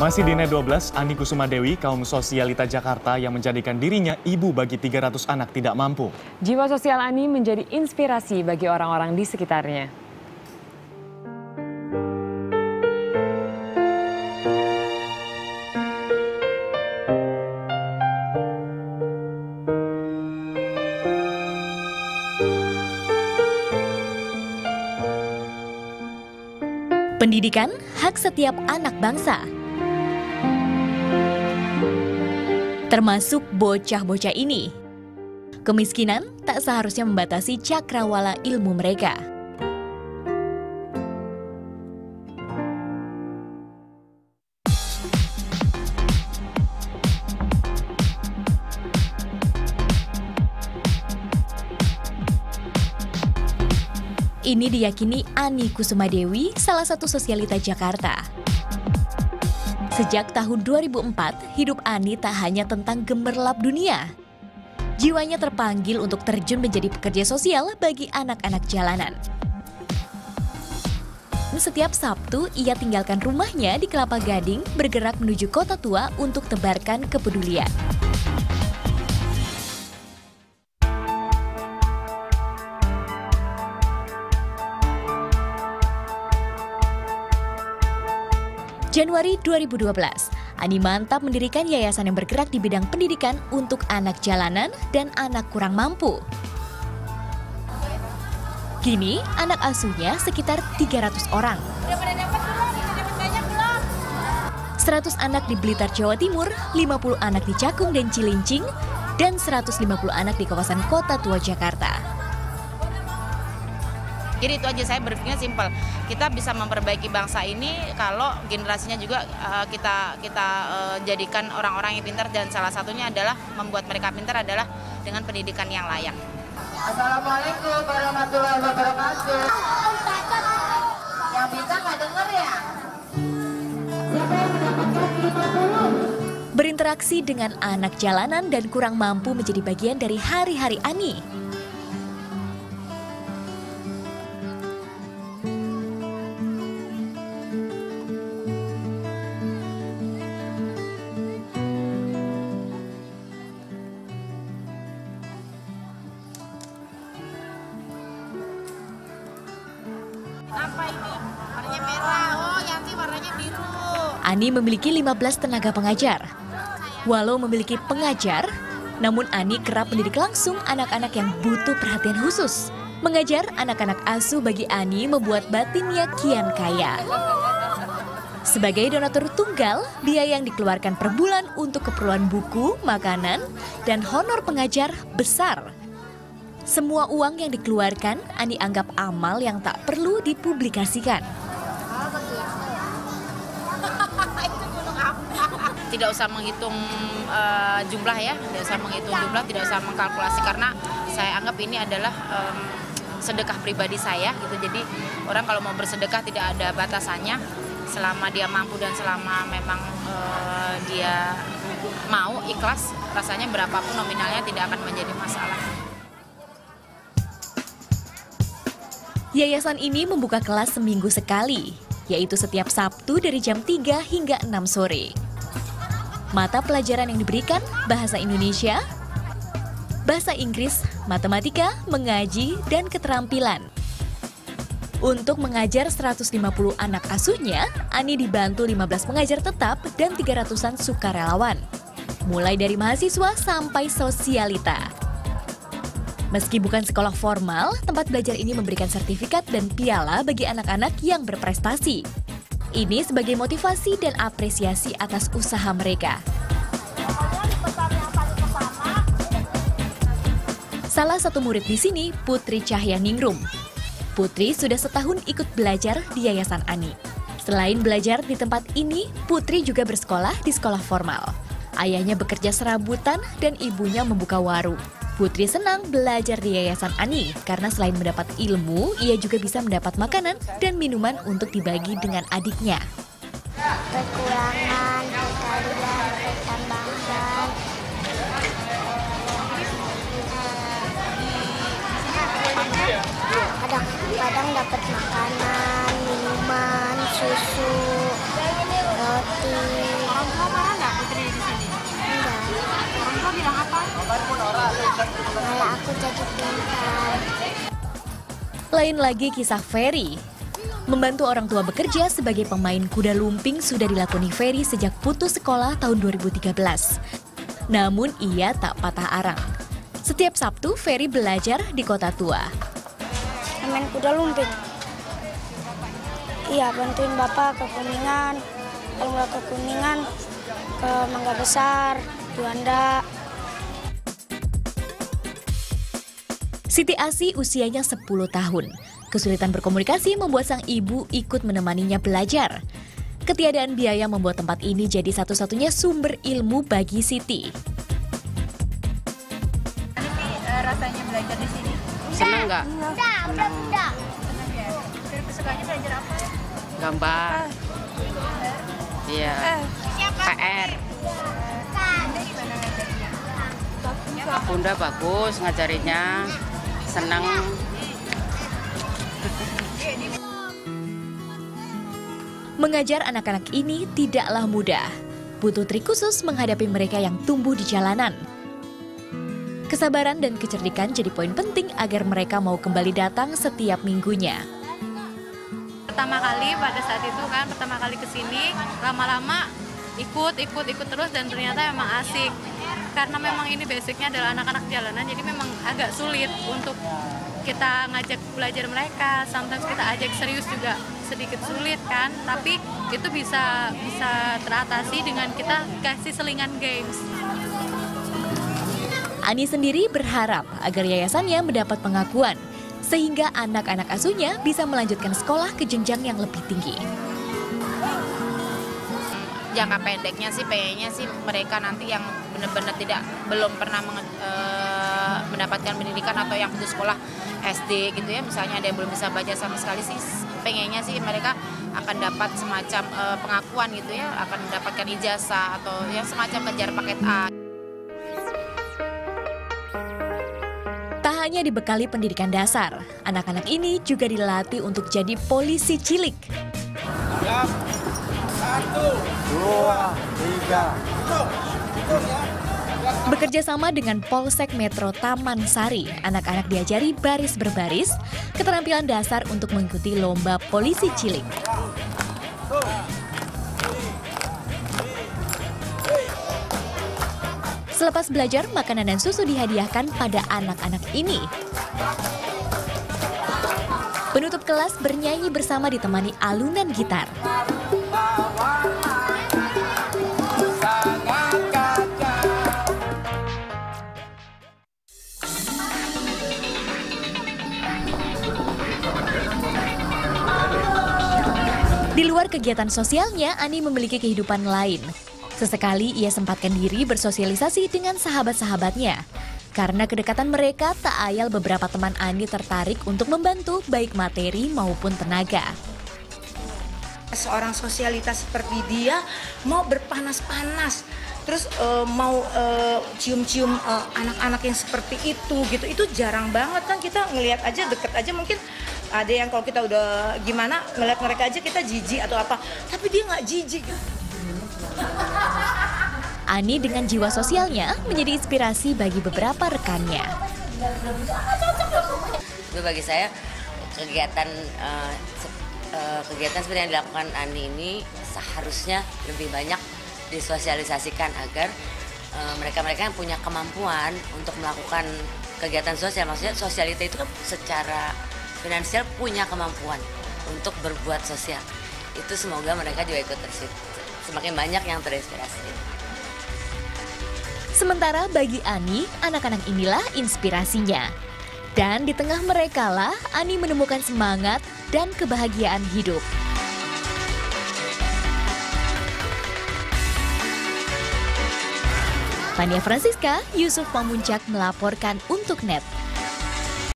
Masih di Net 12, Ani Kusuma Dewi, kaum sosialita Jakarta yang menjadikan dirinya ibu bagi 300 anak tidak mampu. Jiwa sosial Ani menjadi inspirasi bagi orang-orang di sekitarnya. Pendidikan hak setiap anak bangsa. Termasuk bocah-bocah ini. Kemiskinan tak seharusnya membatasi cakrawala ilmu mereka. Ini diyakini Ani Kusuma Dewi, salah satu sosialita Jakarta. Sejak tahun 2004, hidup Ani tak hanya tentang gemerlap dunia. Jiwanya terpanggil untuk terjun menjadi pekerja sosial bagi anak-anak jalanan. Setiap Sabtu, ia tinggalkan rumahnya di Kelapa Gading, bergerak menuju Kota Tua untuk tebarkan kepedulian. Januari 2012, Ani mantap mendirikan yayasan yang bergerak di bidang pendidikan untuk anak jalanan dan anak kurang mampu. Kini, anak asuhnya sekitar 300 orang. 100 anak di Blitar, Jawa Timur, 50 anak di Cakung dan Cilincing, dan 150 anak di kawasan Kota Tua, Jakarta. Jadi itu aja, saya berpikirnya simpel. Kita bisa memperbaiki bangsa ini kalau generasinya juga kita jadikan orang-orang yang pintar, dan salah satunya adalah membuat mereka pintar adalah dengan pendidikan yang layak. Assalamualaikum warahmatullahi wabarakatuh. Yang bisa nggak denger ya? Berinteraksi dengan anak jalanan dan kurang mampu menjadi bagian dari hari-hari Ani. Apa ini? Warnanya merah, oh Yanti warnanya biru. Ani memiliki 15 tenaga pengajar. Walau memiliki pengajar, namun Ani kerap mendidik langsung anak-anak yang butuh perhatian khusus. Mengajar anak-anak asuh bagi Ani membuat batinnya kian kaya. Sebagai donatur tunggal, biaya yang dikeluarkan per bulan untuk keperluan buku, makanan, dan honor pengajar besar. Semua uang yang dikeluarkan, Ani anggap amal yang tak perlu dipublikasikan. Tidak usah menghitung jumlah ya, tidak usah menghitung jumlah, tidak usah mengkalkulasi, karena saya anggap ini adalah sedekah pribadi saya gitu. Jadi orang kalau mau bersedekah tidak ada batasannya, selama dia mampu dan selama memang dia mau ikhlas, rasanya berapapun nominalnya tidak akan menjadi masalah. Yayasan ini membuka kelas seminggu sekali, yaitu setiap Sabtu dari jam 3 hingga 6 sore. Mata pelajaran yang diberikan bahasa Indonesia, bahasa Inggris, matematika, mengaji, dan keterampilan. Untuk mengajar 150 anak asuhnya, Ani dibantu 15 pengajar tetap dan 300-an sukarelawan. Mulai dari mahasiswa sampai sosialita. Meski bukan sekolah formal, tempat belajar ini memberikan sertifikat dan piala bagi anak-anak yang berprestasi. Ini sebagai motivasi dan apresiasi atas usaha mereka. Salah satu murid di sini, Putri Cahyaningrum. Putri sudah setahun ikut belajar di Yayasan Ani. Selain belajar di tempat ini, Putri juga bersekolah di sekolah formal. Ayahnya bekerja serabutan dan ibunya membuka warung. Putri senang belajar di Yayasan Ani karena selain mendapat ilmu, ia juga bisa mendapat makanan dan minuman untuk dibagi dengan adiknya. Kekurangan, kekalian, ketambahan. Kadang dapat makanan, minuman, susu, roti. malah aku jadi pintar. Lain lagi kisah Ferry. Membantu orang tua bekerja sebagai pemain kuda lumping sudah dilakoni Ferry sejak putus sekolah tahun 2013. Namun ia tak patah arang. Setiap Sabtu Ferry belajar di Kota Tua. Main kuda lumping. Iya, bantuin bapak ke Kuningan. Kalau nggak ke Kuningan, ke Mangga Besar, Juanda. Siti Asih usianya 10 tahun. Kesulitan berkomunikasi membuat sang ibu ikut menemaninya belajar. Ketiadaan biaya membuat tempat ini jadi satu-satunya sumber ilmu bagi Siti. Rasanya belajar di sini? Senang nggak? Senang. Sukanya belajar apa? Gambar. Iya. PR. Bunda bagus ngajarinya. Senang. Mengajar anak-anak ini tidaklah mudah. Butuh trik khusus menghadapi mereka yang tumbuh di jalanan. Kesabaran dan kecerdikan jadi poin penting agar mereka mau kembali datang setiap minggunya. Pertama kali pada saat itu kan, pertama kali kesini, lama-lama ikut terus dan ternyata emang asik. Karena memang ini basicnya adalah anak-anak jalanan, jadi memang agak sulit untuk kita ngajak belajar mereka. Sometimes kita ajak serius juga sedikit sulit kan, tapi itu bisa teratasi dengan kita kasih selingan games. Ani sendiri berharap agar yayasannya mendapat pengakuan, sehingga anak-anak asuhnya bisa melanjutkan sekolah ke jenjang yang lebih tinggi. Jangka pendeknya sih pengennya sih mereka nanti yang benar-benar belum pernah mendapatkan pendidikan atau yang putus sekolah SD gitu ya, misalnya ada yang belum bisa baca sama sekali sih, pengennya sih mereka akan dapat semacam pengakuan gitu ya, akan mendapatkan ijazah atau yang semacam kejar paket A. Tak hanya dibekali pendidikan dasar, anak-anak ini juga dilatih untuk jadi polisi cilik. 1, 2, 3. Bekerja sama dengan Polsek Metro Taman Sari, anak-anak diajari baris berbaris, keterampilan dasar untuk mengikuti lomba polisi cilik. Selepas belajar, makanan dan susu dihadiahkan pada anak-anak ini. Penutup kelas bernyanyi bersama ditemani alunan gitar. Di luar kegiatan sosialnya, Ani memiliki kehidupan lain. Sesekali ia sempatkan diri bersosialisasi dengan sahabat-sahabatnya. Karena kedekatan mereka, tak ayal beberapa teman Ani tertarik untuk membantu baik materi maupun tenaga. Seorang sosialitas seperti dia mau berpanas-panas, terus mau cium-cium anak-anak yang seperti itu jarang banget kan. Kita ngelihat aja deket aja, mungkin ada yang kalau kita udah gimana ngelihat mereka aja kita jijik atau apa, tapi dia nggak jijik. Ani dengan jiwa sosialnya menjadi inspirasi bagi beberapa rekannya. Itu bagi saya kegiatan seperti yang dilakukan Ani ini seharusnya lebih banyak disosialisasikan agar mereka-mereka yang punya kemampuan untuk melakukan kegiatan sosial, maksudnya sosialita itu kan secara finansial punya kemampuan untuk berbuat sosial. Itu semoga mereka juga ikut tersitu. Semakin banyak yang terinspirasi. Sementara bagi Ani, anak-anak inilah inspirasinya. Dan di tengah mereka lah Ani menemukan semangat dan kebahagiaan hidup. Fania Francisca, Yusuf Pamuncak melaporkan untuk NET.